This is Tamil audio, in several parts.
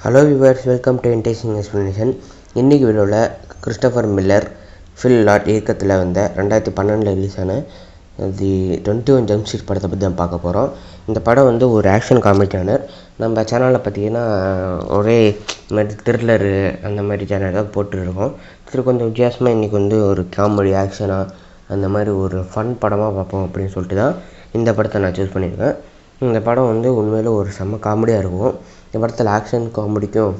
Hello viewers, welcome to interesting explanation. இன்றைக்கி வீடியோவில் கிறிஸ்டோஃபர் மில்லர், ஃபில் லாட் இயக்கத்தில் வந்த 2012 ரிலீஸ் ஆன தி 21 ஜம்ப் ஸ்ட்ரீட் படத்தை பற்றி தான் பார்க்க போகிறோம். இந்த படம் வந்து ஒரு ஆக்ஷன் காமெடி சேனல். நம்ம சேனலில் பார்த்திங்கன்னா ஒரே மாதிரி த்ரில்லரு அந்த மாதிரி சேனல் தான் போட்டுருக்கோம். சரி, கொஞ்சம் வித்தியாசமாக இன்றைக்கி வந்து ஒரு காமெடி ஆக்ஷனாக அந்த மாதிரி ஒரு ஃபன் படமாக பார்ப்போம் அப்படின்னு சொல்லிட்டு தான் இந்த படத்தை நான் சூஸ் பண்ணியிருக்கேன். இந்த படம் வந்து உண்மையில் ஒரு செம்ம காமெடியாக இருக்கும். இந்த படத்தில் ஆக்ஷன் காமெடிக்கும்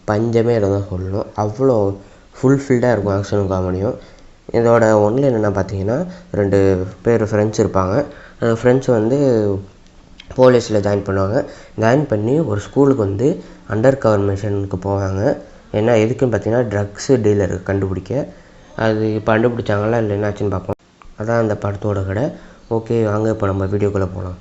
பஞ்சமே இல்லை தான் சொல்லணும். அவ்வளோ ஃபுல்ஃபில்டாக இருக்கும் ஆக்ஷனும் காமெடியும். இதோட ஒன்றில் என்னென்ன பார்த்தீங்கன்னா, 2 பேர் ஃப்ரெண்ட்ஸ் இருப்பாங்க. அந்த ஃப்ரெண்ட்ஸ் வந்து போலீஸில் ஜாயின் பண்ணுவாங்க. ஜாயின் பண்ணி ஒரு ஸ்கூலுக்கு வந்து அண்டர் கவர் மிஷனுக்கு போவாங்க. ஏன்னா எதுக்குன்னு பார்த்தீங்கன்னா, ட்ரக்ஸு டீலர் கண்டுபிடிக்க. அது இப்போ கண்டுபிடிச்சாங்களா இல்லை என்னாச்சுன்னு பார்ப்போம். அதான் அந்த படத்தோட கதை. ஓகே, வாங்க இப்போ நம்ம வீடியோக்குள்ளே போகலாம்.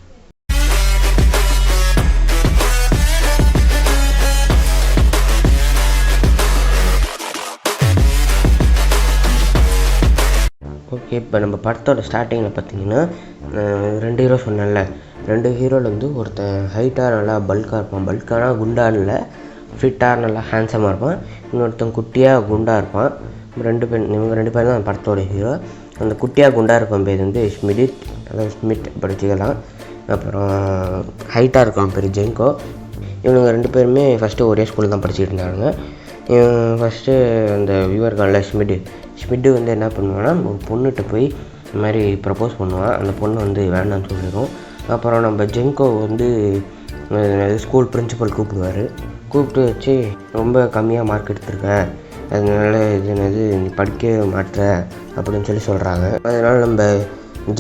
ஓகே, இப்போ நம்ம படத்தோட ஸ்டார்டிங்கில் பார்த்தீங்கன்னா 2 ஹீரோ சொன்னேன்ல, 2 ஹீரோவில் வந்து ஒருத்தன் ஹைட்டாக நல்லா பல்காக இருப்பான். பல்கானா குண்டாக இல்லை, ஃபிட்டாக நல்லா ஹேண்ட்ஸமாக இருப்பான். இன்னொருத்தன் குட்டியாக குண்டாக இருப்பான். இவங்க 2 பேர் தான் படத்தோட ஹீரோ. அந்த குட்டியாக குண்டாக இருப்பான் பேர் வந்து ஸ்மிடிட், அதாவது ஸ்மிட் படிச்சுக்கலாம். அப்புறம் ஹைட்டாக இருக்கான் பேர் ஜெங்கோ. இவங்க 2 பேருமே ஃபஸ்ட்டு ஒரே ஸ்கூலில் தான் படிச்சுட்டு இருந்தாங்க. ஃபஸ்ட்டு அந்த வியூவர்கானில் ஸ்மிட்டு வந்து என்ன பண்ணுவான்னா, ஒரு பொண்ணுகிட்ட போய் இந்த மாதிரி ப்ரப்போஸ் பண்ணுவான். அந்த பொண்ணு வந்து வேண்டாம்னு சொல்லிடும். அப்புறம் நம்ம ஜெங்கோ வந்து ஸ்கூல் பிரின்சிபல் கூப்பிட்டு வச்சு, ரொம்ப கம்மியாக மார்க் எடுத்திருக்கேன், அதனால இது நீ படிக்க மாட்டேற அப்படின்னு சொல்கிறாங்க. அதனால் நம்ம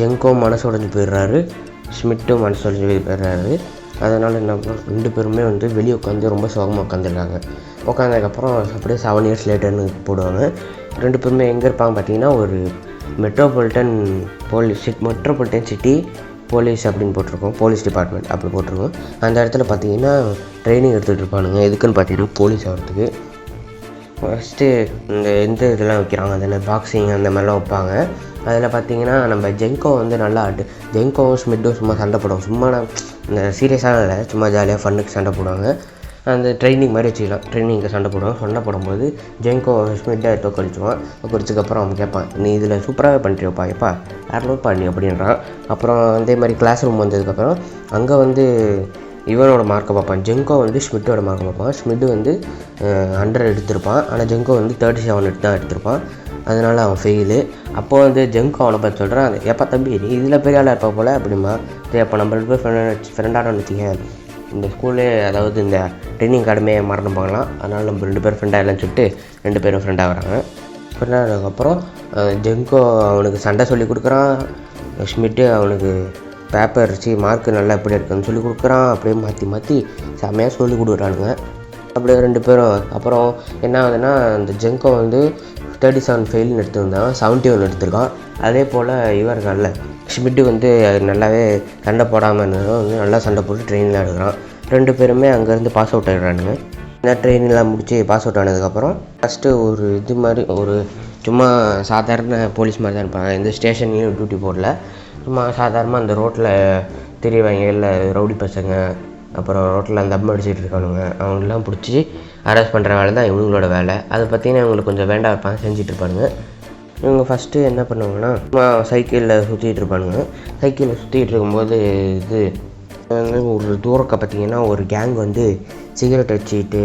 ஜெங்கோ மனசு உடஞ்சி போயிடுறாரு, ஸ்மிட்டும் மனசு உடஞ்சி போயிடுறாரு. அதனால் என்ன 2 பேருமே வந்து வெளியே உட்காந்து ரொம்ப சோகமாக உட்காந்துருக்காங்க. உட்காந்ததுக்கப்புறம் அப்படியே 7 இயர்ஸ் லேட்டர்னு போடுவாங்க. 2 பேருமே எங்கே இருப்பாங்க பார்த்தீங்கன்னா, ஒரு மெட்ரோபாலிட்டன் சிட்டி போலீஸ் அப்படின்னு போட்டிருக்கோம், போலீஸ் டிபார்ட்மெண்ட் அப்படி போட்டிருக்கோம். அந்த இடத்துல பார்த்தீங்கன்னா ட்ரைனிங் எடுத்துகிட்டு இருப்பானுங்க. எதுக்குன்னு பார்த்தீங்கன்னா, போலீஸ் ஆகிறதுக்கு. ஃபஸ்ட்டு இந்த இதெல்லாம் வைக்கிறாங்க, அதில் பாக்ஸிங் அந்த மாதிரிலாம் வைப்பாங்க. அதில் பார்த்தீங்கன்னா நம்ம ஜெங்கோ வந்து நல்லா ஜெங்கோவும் ஸ்மிட்டும் சும்மா சண்டை போடுவோம். சும்மா இந்த சீரியஸாக இல்லை, சும்மா ஜாலியாக ஃபன்னுக்கு சண்டை போடுவாங்க. அந்த ட்ரைனிங் மாதிரி வச்சுக்கலாம். ட்ரைனிங்க்கு சண்டை போடும்போது ஜெங்கோ ஸ்மிட்டை தோக்கடிச்சுவான். தோக்கடிச்சதுக்கப்புறம் அவன் கேட்பான், நீ இதில் சூப்பராகவே பண்ணிட்டியோப்பா, எப்பா யாரும் பண்ணி அப்படின்றான். அப்புறம் அதே மாதிரி கிளாஸ் ரூம் வந்ததுக்கப்புறம் அங்கே வந்து இவனோட மார்க்கை பார்ப்பான். ஜெங்கோ வந்து ஸ்மிட்டோட மார்க்கை பார்ப்பான். ஸ்மிட்டு வந்து 100 எடுத்திருப்பான். ஆனால் ஜெங்கோ வந்து 37 தான் எடுத்திருப்பான். அதனால் அவன் ஃபெயிலு. அப்போது வந்து ஜெங்கோ அவனை பார்த்து சொல்கிறான், எப்போ தம்பி நீ இதில் பெரிய ஆளாக இருப்பா போல் அப்படிமா. சரி, அப்போ நம்ம 2 பேர் ஃப்ரெண்டாக வச்சுக்க, இந்த ஸ்கூலே அதாவது இந்த ட்ரைனிங் அகாடமியை மறந்து போகலாம். அதனால் நம்ம 2 பேர் ஃப்ரெண்டாக இல்லைன்னு சொல்லிட்டு 2 பேரும் ஃப்ரெண்டாக வராங்க. ஃப்ரெண்டானதுக்கப்புறம் ஜெங்கோ அவனுக்கு சண்டை சொல்லி கொடுக்குறான். ஸ்மிட்டு அவனுக்கு பேப்பர் மார்க்கு நல்லா எப்படி இருக்குன்னு சொல்லி கொடுக்குறான். அப்படியே மாற்றி செம்மையாக சொல்லி கொடுக்குறானுங்க. அப்படியே 2 பேரும். அப்புறம் என்ன ஆகுதுன்னா, அந்த ஜெங்கோ வந்து 37 ஃபெயில்னு எடுத்துருந்தான், 71 எடுத்திருக்கான். அதே போல் இவர்கானில் ஸ்மிட்டு வந்து நல்லாவே சண்டை போடாமல் இருந்ததும் வந்து நல்லா சண்டை போட்டு ட்ரெயினில் எடுக்கிறான். 2 பேருமே அங்கேருந்து பாஸ் அவுட் ஆகிடுறானுங்க. இந்த ட்ரெயினெலாம் முடித்து பாஸ் அவுட் ஆனதுக்கப்புறம் ஃபஸ்ட்டு ஒரு இது மாதிரி ஒரு சும்மா சாதாரண போலீஸ் மாதிரி தான் இருப்பாங்க. எந்த ஸ்டேஷன்லேயும் டியூட்டி போடல, சும்மா சாதாரணமாக அந்த ரோட்டில் தெரியவாங்க இல்லை ரவுடி பசங்க, அப்புறம் ரோட்டில் அந்த தம் அடிச்சுட்டு இருக்கானுங்க, அவங்களெலாம் பிடிச்சி அரெஸ்ட் பண்ணுற வேலை தான் இவங்களோட வேலை. அதை பார்த்திங்கன்னா இவங்களுக்கு கொஞ்சம் வேண்டாம் இருப்பாங்க, செஞ்சுட்டு இருப்பானுங்க. இவங்க ஃபஸ்ட்டு என்ன பண்ணுவாங்கன்னா, சைக்கிளில் சுற்றிட்டு இருப்பானுங்க. சைக்கிளில் சுற்றிட்டு இருக்கும்போது ஒரு தூரக்க பார்த்திங்கன்னா ஒரு கேங் வந்து சிகரெட் வச்சுக்கிட்டு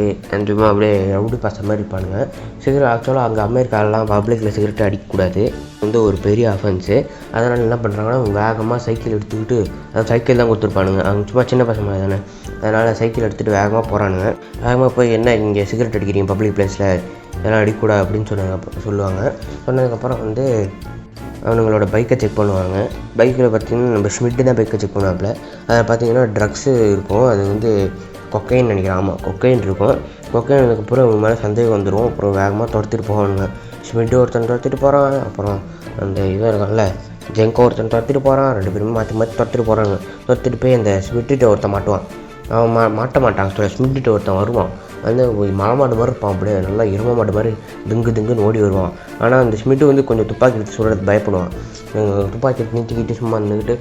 சும்மா அப்படியே ரவுடி பசங்க மாதிரி இருப்பானுங்க. சிகரெட் ஆக்சுவலாக அங்கே அமெரிக்காலலாம் பப்ளிக்கில் சிகரெட் அடிக்கக்கூடாது, வந்து ஒரு பெரிய அஃபென்ஸு. அதனால் என்ன பண்ணுறாங்கன்னா, வேகமாக சைக்கிள் எடுத்துக்கிட்டு, அதாவது சைக்கிள் தான் கொடுத்துருப்பானுங்க, அவங்க சும்மா சின்ன பசங்க தானே, அதனால் சைக்கிள் எடுத்துகிட்டு வேகமாக போகிறானுங்க. வேகமாக போய், என்ன இங்கே சிகரெட் அடிக்கிறீங்க பப்ளிக் பிளேஸில், இதெல்லாம் அடிக்கக்கூடாது அப்படின்னு சொல்லுவாங்க. சொன்னதுக்கப்புறம் வந்து அவனுங்களோட பைக்கை செக் பண்ணுவாங்க. பைக்கில் பார்த்திங்கன்னா நம்ம ஸ்மிட்டு தான் பைக்கை செக் பண்ணுவாப்புல. அதில் பார்த்திங்கன்னா ட்ரக்ஸு இருக்கும், அது வந்து கொக்கைன்னு நினைக்கிறேன். ஆமாம், கொக்கைன் இருக்கும். கொக்கைன் அதுக்கப்புறம் இவங்க மேலே சந்தேகம் வந்துடும். அப்புறம் வேகமாக துரத்திட்டு போவானுங்க. ஸ்மிட்டு ஒருத்தன் துரத்திட்டு போகிறான், அப்புறம் அந்த இருக்கான்ல ஜெங்கோ ஒருத்தன் துரத்திட்டு போகிறான். 2 பேருமே மாற்றி துரத்திட்டு போகிறாங்க. துரத்திட்டு போய் அந்த ஸ்மிட்டுகிட்ட ஒருத்தன் மாட்டுவான். அவன் மாட்ட மாட்டான். ஸ்மிட்டுகிட்ட ஒருத்தன் வருவான். வந்து மலை மாடு மாதிரி இருப்பான், அப்படியே நல்லா எருமை மாடு மாதிரி திங்குன்னு ஓடி வருவான். ஆனால் அந்த ஸ்மிட்டு வந்து கொஞ்சம் துப்பாக்கி எடுத்து சொல்கிறது பயப்படுவான். துப்பாக்கி எடுத்து நீட்டிக்கிட்டு சும்மா இருந்துக்கிட்டு,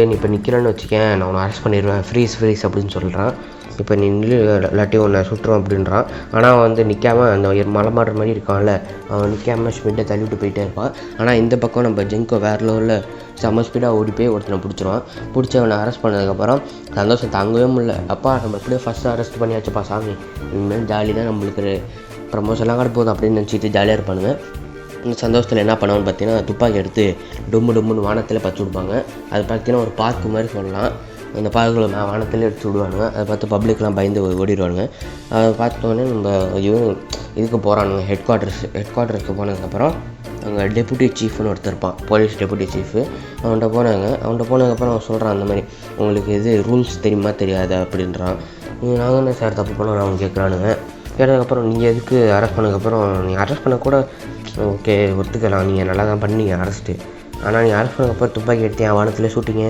நீ இப்போ நிற்கிறேன்னு வச்சுக்கேன், நான் உன்னை அரெஸ்ட் பண்ணிடுவேன், ஃப்ரீஸ் அப்படின்னு சொல்கிறான். இப்போ நீ நில்லு இல்லாட்டி உன்னை சுட்டுரும் அப்படின்றான். ஆனால் அவன் வந்து நிற்காமல் அந்த மலை மாடுற மாதிரி இருக்கான்ல, அவன் நிற்காமல் ஸ்பீட்டை தள்ளிவிட்டு போயிட்டே இருப்பான். ஆனால் இந்த பக்கம் நம்ம ஜெங்கோ வேறு லெவலில் செம்ம ஸ்பீடாக ஓடி போய் ஒருத்தனை பிடிச்சிருவான். பிடிச்சி அவனை அரெஸ்ட் பண்ணதுக்கப்புறம் சந்தோஷம் தாங்கவே முடியல. அப்பா நம்ம எப்படியோ ஃபஸ்ட்டு அரெஸ்ட் பண்ணியாச்சுப்பா சாமி, இனிமேல் ஜாலி தான், நம்மளுக்கு ப்ரமோஷன்லாம் கூட போதும் அப்படின்னு நினச்சிட்டு ஜாலியாக இருப்பானுங்க. இந்த சந்தோஷத்தில் என்ன பண்ணுவான்னு பார்த்தீங்கன்னா, துப்பாக்கி எடுத்து டொம்முன்னு வானத்தில் பச்சு விடுப்பாங்க. அது பார்த்தீங்கன்னா ஒரு பார்க்கு மாதிரி சொல்லலாம். அந்த பார்க்கில் வானத்தில் எடுத்து விடுவானுங்க. அதை பார்த்து பப்ளிக்லாம் பயந்து ஓடிடுவானுங்க. அதை பார்த்தோன்னே நம்ம இதுக்கு போகிறானுங்க ஹெட் குவார்ட்டர்ஸ்க்கு போனதுக்கப்புறம் அங்கே டெபுட்டி சீஃப்னு ஒருத்தர் இருப்பான், போலீஸ் டெபுட்டி சீஃபு. அவன்கிட்ட போனதுக்கப்புறம் அவன் சொல்கிறான், அந்த மாதிரி உங்களுக்கு இது ரூல்ஸ் தெரியுமா தெரியாதா அப்படின்றான். நாங்கள் என்ன சார் தப்பு பண்ணோம் அவன் கேட்குறானுங்க. கேட்டதுக்கப்புறம் நீங்கள் எதுக்கு அரெஸ்ட் பண்ணதுக்கப்புறம் நீங்கள் அரெஸ்ட் பண்ணக்கூட ஓகே ஒத்துக்கலாம், நீங்கள் நல்லா தான் பண்ணீங்க அரெஸ்ட்டு. ஆனால் நீங்கள் அரெஸ்ட் பண்ணதுக்கப்புறம் துப்பாக்கி எடுத்து என் வானத்தில் ஷூட்டிங்க,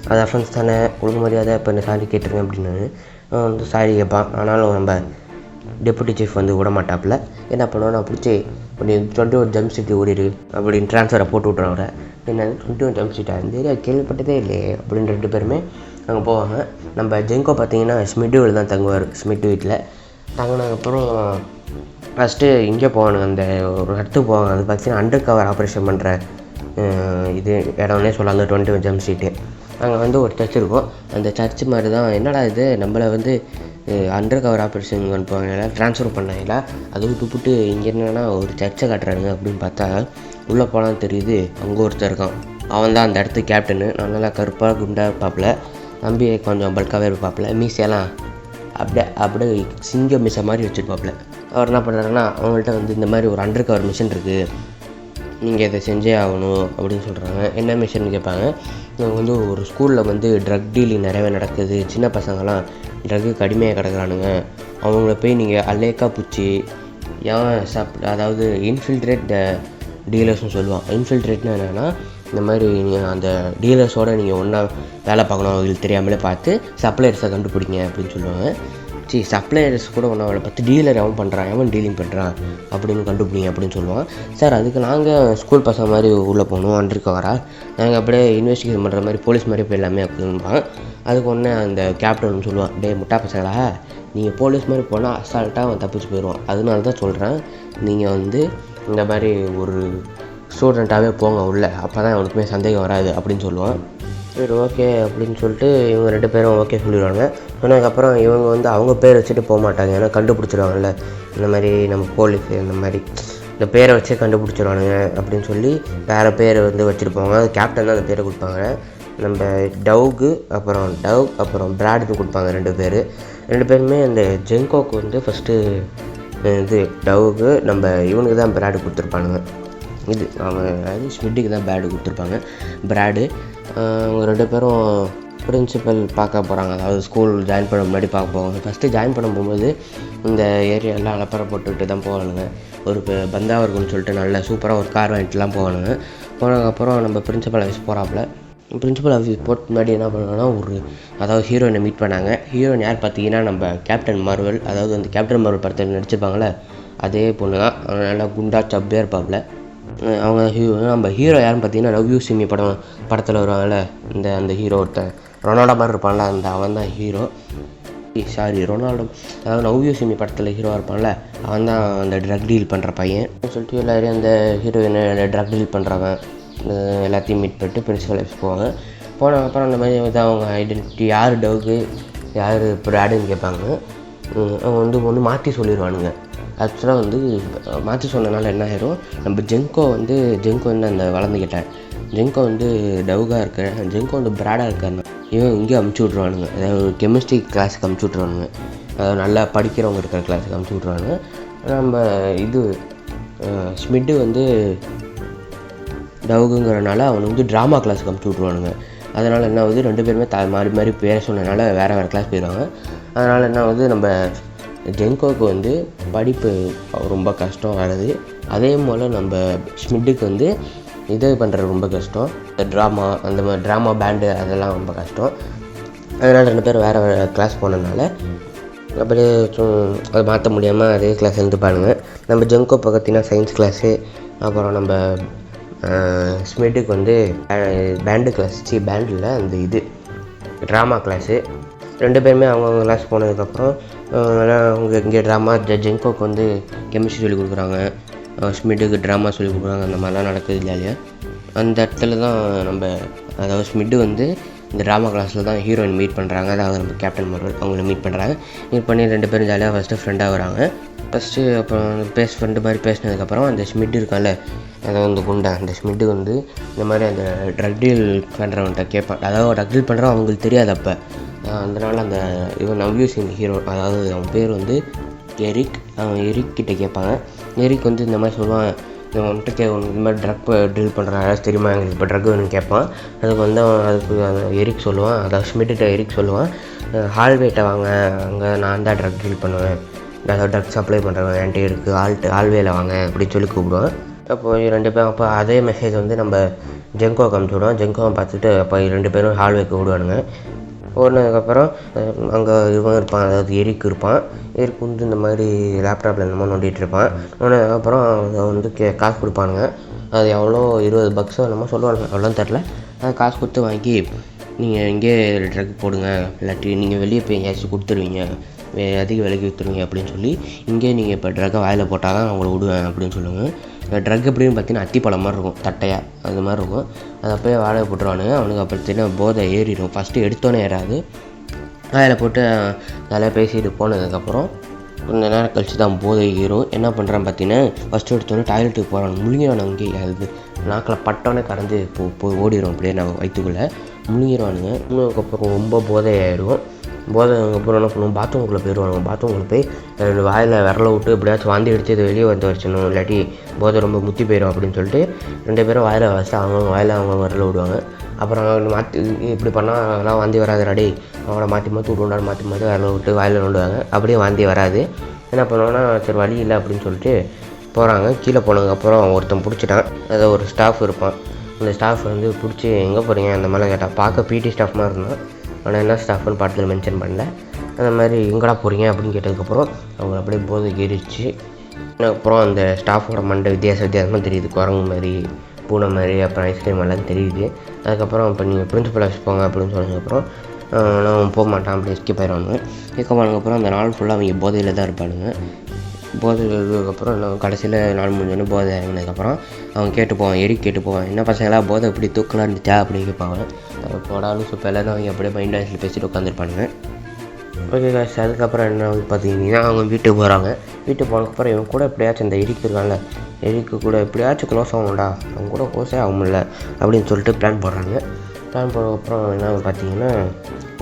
அது அஃபென்ஸ் தானே, ஒழுங்கு மரியாதை இப்போ இந்த சாரி கேட்டுருங்க அப்படின்னு வந்து சாரி கேட்பான். ஆனாலும் நம்ம டெபுட்டி சீஃப் வந்து விட மாட்டாப்புல. என்ன பண்ணுவோம், நான் பிடிச்சி ஒரு 21 ஜம்ப் ஸ்ட்ரீட் ஓடிடு அப்படின்னு ட்ரான்ஸ்ஃபரை போட்டு விட்றேன். அவரை என்ன 21 ஜம்ப் ஸ்ட்ரீட்டா இந்த ஏரியா கேள்விப்பட்டதே இல்லையே அப்படின்னு 2 பேருமே அங்கே போவாங்க. நம்ம ஜெங்கோ பார்த்தீங்கன்னா ஸ்மிட்டு வீட்டில் தான் தங்குவார். ஸ்மிட்டு வீட்டில் தங்கினதுக்கப்புறம் ஃபஸ்ட்டு இங்கே போவானுங்க, அந்த ஒரு இடத்துக்கு போவாங்க. அது பார்த்தீங்கன்னா அண்டர் கவர் ஆப்ரேஷன் பண்ணுற இது இடம்னே சொல்லலாம், அந்த 21 ஜம்ப் ஸ்ட்ரீட்டு. அங்கே வந்து ஒரு சர்ச் இருக்கும். அந்த சர்ச் மாதிரி தான், என்னடா இது நம்மளை வந்து அண்டர் கவர் ஆப்ரேஷன் பண்ணுவாங்க, ட்ரான்ஸ்ஃபர் பண்ணாங்களா, அதுவும் துப்பிட்டு இங்கே என்னென்னா ஒரு சர்ச்சை காட்டுறாங்க அப்படின்னு பார்த்தா உள்ளே போனால் தெரியுது அங்கே ஒருத்தர் இருக்கான். அவன் தான் அந்த இடத்துக்கு கேப்டனு. நல்லா கருப்பாக குண்டாக இருப்பாப்புல, நம்பி கொஞ்சம் பல்காகவே இருப்பாப்புல, மீசையெல்லாம் அப்படியே சிங்கம் மீசை மாதிரி வச்சுருப்பாப்புல. அவர் என்ன பண்ணுறாருன்னா, அவங்கள்ட்ட வந்து இந்த மாதிரி ஒரு அண்டர் கவர் மிஷின் இருக்குது, நீங்கள் இதை செஞ்சே ஆகணும் அப்படின்னு சொல்கிறாங்க. என்ன மிஷன் கேட்பாங்க. வந்து ஒரு ஸ்கூலில் வந்து ட்ரக் டீலிங் நிறையவே நடக்குது, சின்ன பசங்கள்லாம் ட்ரக்கு கடுமையாக கிடக்குறானுங்க, அவங்கள போய் நீங்கள் அல்லேக்கா பிடிச்சி அதாவது இன்ஃபில்ட்ரேட் டீலர்ஸ்னு சொல்லுவான். இன்ஃபில்ட்ரேட்னா என்னென்னா, இந்த மாதிரி நீங்கள் அந்த டீலர்ஸோடு நீங்கள் ஒன்றா வேலை பார்க்கணும், அவங்களுக்கு தெரியாமலே பார்த்து சப்ளையர்ஸை கண்டுபிடிங்க அப்படின்னு சொல்லுவாங்க. சப்ளையர்ஸ் கூட ஒன்றா வேலை பார்த்து டீலர் எவன் பண்ணுறான், எவன் டீலிங் பண்ணுறான் அப்படின்னு கண்டுபிடிங்க அப்படின்னு சொல்லுவான். சார் அதுக்கு நாங்கள் ஸ்கூல் பசங்க மாதிரி உள்ளே போகணும், அண்டர் கவராக நாங்கள் அப்படியே இன்வெஸ்டிகேஷன் பண்ணுற மாதிரி போலீஸ் மாதிரி போயிடலாமே அப்படின்பான். அதுக்கு ஒன்று அந்த கேப்டன் சொல்லுவான், டே முட்டா பசங்களா, நீங்கள் போலீஸ் மாதிரி போனால் அசால்ட்டாக அவன் தப்பிச்சு போயிடுவான், அதனால தான் சொல்கிறேன் நீங்கள் வந்து இந்த மாதிரி ஒரு ஸ்டூடெண்ட்டாகவே போங்க உள்ளே, அப்போ தான் அவனுக்குமே சந்தேகம் வராது அப்படின்னு சொல்லுவான். சரி ஓகே அப்படின்னு சொல்லிட்டு இவங்க 2 பேரும் ஓகே சொல்லிடுவாங்க. சொன்னதுக்கப்புறம் இவங்க வந்து அவங்க பேர் வச்சுட்டு போக மாட்டாங்க, ஏன்னா கண்டுபிடிச்சிடுவாங்கல்ல, இந்த மாதிரி நம்ம போலீஸு இந்த மாதிரி இந்த பேரை வச்சு கண்டுபிடிச்சிடுவானுங்க அப்படின்னு சொல்லி வேறு பேரை வந்து வச்சுருப்பாங்க. கேப்டன் தான் அந்த பேரை கொடுப்பாங்க. நம்ம டவ் அப்புறம் பிராடுன்னு கொடுப்பாங்க 2 பேர். 2 பேருமே அந்த ஜெங்கோக்கு வந்து ஃபஸ்ட்டு இது டவுக்கு நம்ம இவனுக்கு தான் பிராடு கொடுத்துருப்பானுங்க. இது அவன் ஸ்மிட்டுக்கு தான் பேடு கொடுத்துருப்பாங்க. பிராடு அவங்க 2 பேரும் பிரின்சிபல் பார்க்க போகிறாங்க, அதாவது ஸ்கூல் ஜாயின் பண்ண முன்னாடி பார்க்க போவாங்க. ஃபஸ்ட்டு ஜாயின் பண்ண போகும்போது இந்த ஏரியாலாம் அலப்பறை போட்டுக்கிட்டு தான் போவானுங்க. ஒரு பந்தாவர்கன்னு சொல்லிட்டு நல்ல சூப்பராக ஒரு கார் வாங்கிட்டுலாம் போவானுங்க. போனதுக்கப்புறம் நம்ம பிரின்சிபல் ஆஃபீஸ் போகிறாப்புல. பிரின்சிபல் ஆஃபீஸ் போட்டு முன்னாடி என்ன பண்ணுவாங்கன்னா, அதாவது ஹீரோயினை மீட் பண்ணாங்க. ஹீரோயின் யார் பார்த்தீங்கன்னா நம்ம கேப்டன் மார்வல், அதாவது அந்த கேப்டன் மார்வல் படத்தில் நடிச்சிருப்பாங்களே அதே பொண்ணு தான். நல்லா குண்டா சப்பியாக இருப்பாப்புல. அவங்க நம்ம ஹீரோ யாருன்னு பார்த்தீங்கன்னா, லவ் யூ சிமி படத்தில் வருவாங்கள்ல, அந்த ஹீரோ ஒருத்தன் ரொனால்டோ மாதிரி இருப்பான்ல, அவன் தான் ஹீரோ. ரொனால்டோ, அதாவது லவ் யூ சிமி படத்தில் ஹீரோவாக இருப்பான்ல, அவன் தான் அந்த ட்ரக் டீல் பண்ணுற பையன் சொல்லிட்டு எல்லோரும் அந்த ஹீரோயினை ட்ரக் டீல் பண்ணுறவன் எல்லாத்தையும் மீட் பண்ணிட்டு பிரின்சிபல் ஆஃபீஸ் போவாங்க. போனதுக்கப்புறம் அந்த மாதிரி வந்து அவங்க ஐடென்டிட்டி யார் டவுக்கு யார் பிராடுன்னு கேட்பாங்க. அவங்க வந்து ஒன்று மாற்றி சொல்லிடுவானுங்க. ஆக்சுவலாக வந்து மாற்றி சொன்னனால என்ன ஆயிரும், நம்ம ஜெங்கோ வந்து அந்த வளர்ந்துக்கிட்டேன், ஜெங்கோ வந்து டவுகாக இருக்கேன், ஜெங்கோ வந்து பிராடாக இருக்காருன்னா இவன் இங்கே அமுச்சு விட்ருவானுங்க. அதாவது கெமிஸ்ட்ரி கிளாஸுக்கு அமுச்சு விட்ருவானுங்க, அதாவது நல்லா படிக்கிறவங்க இருக்கிற கிளாஸுக்கு அமுச்சு விட்ருவானுங்க. நம்ம இது ஸ்மிட்டு வந்து டவுகுங்கிறனால அவனை வந்து ட்ராமா கிளாஸுக்கு அமுச்சு விட்ருவானுங்க. அதனால் என்ன ஆகுது, 2 பேருமே மாறி பேர சொன்னனால வேறு கிளாஸ் போயிடுவாங்க. அதனால் என்ன ஆகுது, நம்ம ஜெங்கோவுக்கு வந்து படிப்பு ரொம்ப கஷ்டம் வருது. அதே போல் நம்ம ஸ்மிட்டுக்கு வந்து இது பண்ணுறது ரொம்ப கஷ்டம், ட்ராமா அந்த மாதிரி ட்ராமா பேண்டு அதெல்லாம் ரொம்ப கஷ்டம். அதனால் 2 பேரும் வேறு கிளாஸ் போனதுனால அப்படியே அதை மாற்ற முடியாமல் அதே கிளாஸ் இருந்துப்பானுங்க. நம்ம ஜங்கோ பார்த்தீங்கன்னா சயின்ஸ் கிளாஸு, அப்புறம் நம்ம ஸ்மிட்டுக்கு வந்து பேண்டு கிளாஸ், பேண்டில் அந்த இது ட்ராமா கிளாஸு. 2 பேருமே அவங்கவுங்க கிளாஸ் போனதுக்கப்புறம் அவங்க இங்கே ட்ராமா, ஜெங்கோக்கு வந்து கெமிஸ்ட்ரி சொல்லிக் கொடுக்குறாங்க, ஸ்மிட்டுக்கு ட்ராமா சொல்லிக் கொடுக்குறாங்க. அந்த மாதிரிலாம் நடக்குது இல்லையா. அந்த இடத்துல தான் நம்ம அதாவது ஸ்மிட்டு வந்து இந்த ட்ராமா கிளாஸில் தான் ஹீரோயின் மீட் பண்ணுறாங்க. அதாவது நம்ம கேப்டன் மார்வல் அவங்கள மீட் பண்ணுறாங்க. மீட் பண்ணி 2 பேரும் ஜாலியாக ஃபஸ்ட்டு ஃப்ரெண்டாக வராங்க. அப்புறம் ஃப்ரெண்டு மாதிரி பேசினதுக்கப்புறம் அந்த ஸ்மிட் இருக்கான்ல, அதாவது அந்த குண்டை, அந்த ஸ்மிட்டு வந்து இந்த மாதிரி அந்த ட்ரக் டீல் பண்ணுறவன்கிட்ட கேட்பான். அதாவது ட்ரக் டீல் பண்ணுறவன் அவங்களுக்கு தெரியாது அப்போ. அதனால் அந்த இவன் நவ்யூசிங் ஹீரோ, அதாவது அவன் பேர் வந்து எரிக். அவன் எரிக் கிட்டே கேட்பாங்க. எரிக் வந்து இந்த மாதிரி சொல்லுவான், வந்துட்டு இந்த மாதிரி ட்ரக் டீல் பண்ணுறான், யாராவது தெரியுமா எங்களுக்கு இப்போ ட்ரக் வேணும்னு கேட்பான். அதுக்கு வந்து அதுக்கு எரிக் சொல்லுவான், அதாவது ஸ்மிட்டுகிட்ட எரிக் சொல்லுவான், ஹால்வேட்டை வாங்க, அங்கே நான் தான் ட்ரக் டீல் பண்ணுவேன், அதாவது ட்ரக் சப்ளை பண்ணுறவன் என்கிட்ட இருக்குது, ஹால்வேல வாங்க அப்படின்னு சொல்லி கூப்பிடுவான். அப்போ 2 பேரும் அப்போ அதே மெசேஜ் வந்து நம்ம ஜெங்கோ அமுச்சு விடுவோம். ஜெங்கோவை பார்த்துட்டு அப்போ 2 பேரும் ஹால்வேக்கு விடுவானுங்க. ஓடினதுக்கப்புறம் அங்கே இவன் இருப்பான், அதாவது எரிக் இருப்பான். எரிக் வந்து இந்த மாதிரி லேப்டாப்பில் என்னமோ நோண்டிகிட்டு இருப்பான். நோண்டினதுக்கப்புறம் அவன் வந்து காசு கொடுப்பானுங்க. அது எவ்வளோ $20 என்னமோ சொல்லுவானுங்க, அவ்வளோ தெரில. அது காசு கொடுத்து வாங்கி நீங்கள் இங்கே ட்ரக் போடுங்க, இல்லாட்டி நீங்கள் வெளியே போய் எங்கேயாச்சும் கொடுத்துருவீங்க, அதிக விலைக்கு விற்றுருவீங்க அப்படின்னு சொல்லி, இங்கே நீங்கள் இப்போ ட்ரக்கை வாயில் போட்டால் தான் அவங்கள விடுவேன் அப்படின்னு சொல்லுவாங்க. ட்ரக் எப்படின்னு பார்த்தீங்கன்னா அத்திப்பழம் மாதிரி இருக்கும், தட்டையாக அது மாதிரி இருக்கும். அதை போய் வாழை போட்டுருவானுங்க. அவனுக்கு பார்த்தீங்கன்னா போதை ஏறிடும். ஃபஸ்ட்டு எடுத்தோன்னே ஏறாது. வாயில் போட்டு நல்லா பேசிட்டு போனதுக்கப்புறம் கொஞ்சம் நேரம் கழிச்சு தான் போதை ஏறும். என்ன பண்ணுறான் பார்த்தீங்கன்னா, ஃபஸ்ட்டு எடுத்தோன்னே டாய்லெட்டுக்கு போகிறான். முழுங்கிடுவான். அங்கேயே அது நாக்கில் பட்டோன்னே கறந்து போய் ஓடிடும். அப்படியே நம்ம வயிற்றுக்குள்ளே முழுங்கிடுவானுங்க. முழுங்கதுக்கப்புறம் ரொம்ப போதை ஆகிடும். போதைக்கப்புறம் என்ன பண்ணுவோம், பாத்ரூமுக்குள்ளே போயிடுவாங்க. பாத்ரூமுக்குள்ளே போய் வாயில் விரல விட்டு எப்படியாச்சும் வாந்தி அடித்து இதை வெளியே வந்து வச்சிடணும், இல்லாட்டி போதை ரொம்ப முத்தி போயிடும் அப்படின்னு சொல்லிட்டு 2 பேரும் வாயில் வச்சுட்டு அவங்க வாயில் அவங்க விரல விடுவாங்க. அப்புறம் மாற்றி இப்படி பண்ணால் அதெல்லாம் வாந்தி வராது, ரெடி அவங்கள மாற்றி விட்டுண்டாரு, மாற்றி விரல விட்டு வாயில் நோண்டுவாங்க. அப்படியே வாந்தி வராது. என்ன பண்ணுவாங்கன்னா, சரி வழி இல்லை அப்படின்னு சொல்லிட்டு போகிறாங்க. கீழே போனதுக்கப்புறம் ஒருத்தன் பிடிச்சிட்டான். அதை ஒரு ஸ்டாஃப் இருப்பான். அந்த ஸ்டாஃப் வந்து பிடிச்சி எங்கே போகிறீங்க அந்த மாதிரிலாம் கேட்டால், பார்க்க பிடி ஸ்டாஃப் மாதிரி இருந்தான். ஆனால் என்ன ஸ்டாஃப்னு பாட்டில் மென்ஷன் பண்ணல. அந்த மாதிரி எங்கடா போகிறீங்க அப்படின்னு கேட்டதுக்கப்புறம் அவங்க அப்படியே போதை ஏறிச்சு. அப்புறம் அந்த ஸ்டாஃபோட மண்டை வித்தியாசமாக தெரியுது, குரங்கு மாதிரி, பூனை மாதிரி, அப்புறம் ஐஸ்கிரீம் எல்லாம் தெரியுது. அதுக்கப்புறம் இப்போ நீங்கள் பிரின்சிபல் ஆஃபீஸ் போங்க அப்படின்னு சொன்னதுக்கப்புறம் நான் போக மாட்டான் அப்படின்னு ஸ்கிப் ஆயிடுவாங்க. போனதுக்கப்புறம் அந்த நாள் ஃபுல்லாக அவங்க போதையில் தான் இருப்பானுங்க. போதை எழுதுக்கப்புறம் நான் கடைசியில் நாள் முடிஞ்சோடனே போதை இறங்கினதுக்கப்புறம் அவன் கேட்டுப்போவான், கேட்டு போவான், என்ன பசங்களா போதை இப்படி தூக்கலாம் இருந்துச்சா அப்படின்னு கேட்பாங்க. போடாலும் இப்போ எல்லாம் அவங்க அப்படியே மைண்ட் வாய்ஸில் பேசிட்டு உட்காந்துருப்பானுங்க. ஓகே காய்ஸ், அதுக்கப்புறம் என்ன வந்து பார்த்தீங்கன்னா அவங்க வீட்டுக்கு போகிறாங்க. வீட்டுக்கு போனதுக்கப்புறம் இவன் கூட எப்படியாச்சும் இந்த எரிக்கு இருக்கான்ல, எரிக்கு கூட எப்படியாச்சும் க்ளோஸ் ஆகும்டா, அவங்க கூட க்ளோஸே ஆகும்ல அப்படின்னு சொல்லிட்டு பிளான் போடுறாங்க. பிளான் போனதுக்கப்புறம் என்ன பார்த்தீங்கன்னா